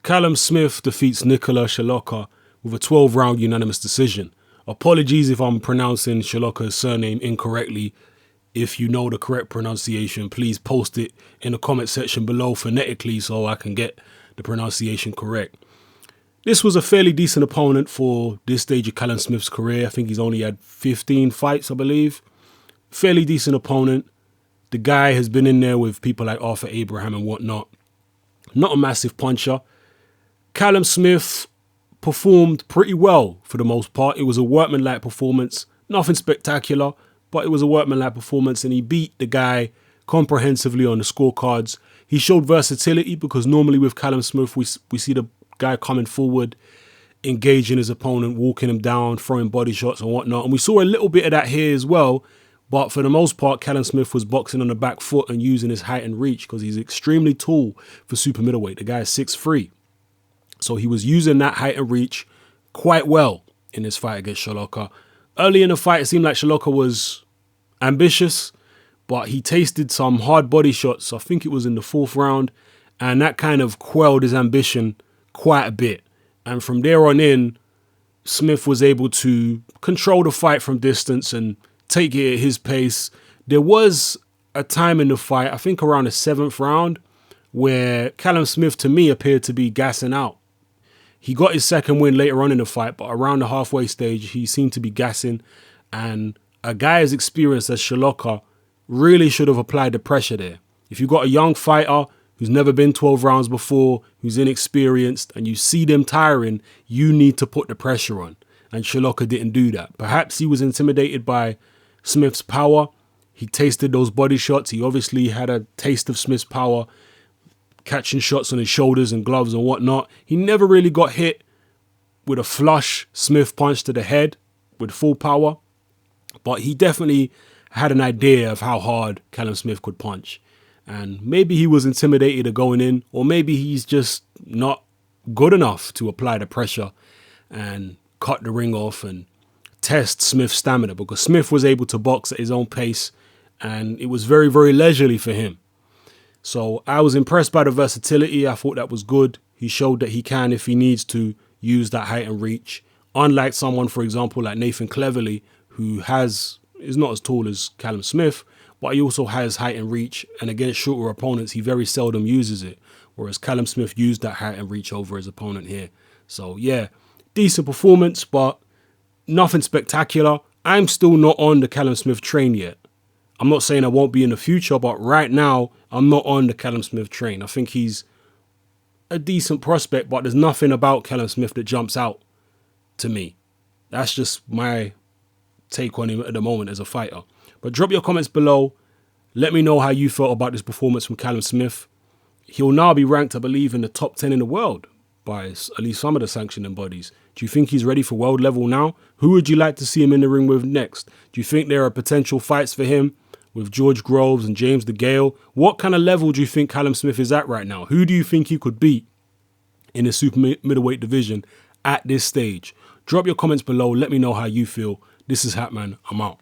Callum Smith defeats Nikola Sjekloca with a 12-round unanimous decision. Apologies if I'm pronouncing Sjekloca's surname incorrectly. If you know the correct pronunciation, please post it in the comment section below phonetically so I can get the pronunciation correct. This was a fairly decent opponent for this stage of Callum Smith's career. I think he's only had 15 fights, I believe. Fairly decent opponent. The guy has been in there with people like Arthur Abraham and whatnot. Not a massive puncher. Callum Smith performed pretty well for the most part. It was a workmanlike performance. Nothing spectacular, but it was a workmanlike performance, and he beat the guy comprehensively on the scorecards. He showed versatility because normally with Callum Smith, we see the guy coming forward, engaging his opponent, walking him down, throwing body shots and whatnot. And we saw a little bit of that here as well. But for the most part, Callum Smith was boxing on the back foot and using his height and reach because he's extremely tall for super middleweight. The guy is 6'3". So he was using that height and reach quite well in this fight against Sjekloca. Early in the fight, it seemed like Sjekloca was ambitious, but he tasted some hard body shots. I think it was in the 4th round, and that kind of quelled his ambition quite a bit. And from there on in, Smith was able to control the fight from distance and take it at his pace. There was a time in the fight, I think around the 7th round, where Callum Smith, to me, appeared to be gassing out. He got his second win later on in the fight, but around the halfway stage, he seemed to be gassing. And a guy as experienced as Sjekloca really should have applied the pressure there. If you've got a young fighter who's never been 12 rounds before, who's inexperienced, and you see them tiring, you need to put the pressure on. And Sjekloca didn't do that. Perhaps he was intimidated by Smith's power. He tasted those body shots. He obviously had a taste of Smith's power, catching shots on his shoulders and gloves and whatnot. He never really got hit with a flush Smith punch to the head with full power, but he definitely had an idea of how hard Callum Smith could punch. And maybe he was intimidated of going in, or maybe he's just not good enough to apply the pressure and cut the ring off and test Smith's stamina, because Smith was able to box at his own pace and it was very, very leisurely for him. So I was impressed by the versatility. I thought that was good. He showed that he can, if he needs to, use that height and reach. Unlike someone, for example, like Nathan Cleverly, who is not as tall as Callum Smith, but he also has height and reach. And against shorter opponents, he very seldom uses it. Whereas Callum Smith used that height and reach over his opponent here. So yeah, decent performance, but nothing spectacular. I'm still not on the Callum Smith train yet. I'm not saying I won't be in the future, but right now, I'm not on the Callum Smith train. I think he's a decent prospect, but there's nothing about Callum Smith that jumps out to me. That's just my take on him at the moment as a fighter. But drop your comments below. Let me know how you felt about this performance from Callum Smith. He'll now be ranked, I believe, in the top 10 in the world by at least some of the sanctioning bodies. Do you think he's ready for world level now? Who would you like to see him in the ring with next? Do you think there are potential fights for him with George Groves and James DeGale? What kind of level do you think Callum Smith is at right now? Who do you think he could beat in the super middleweight division at this stage? Drop your comments below. Let me know how you feel. This is Hatman. I'm out.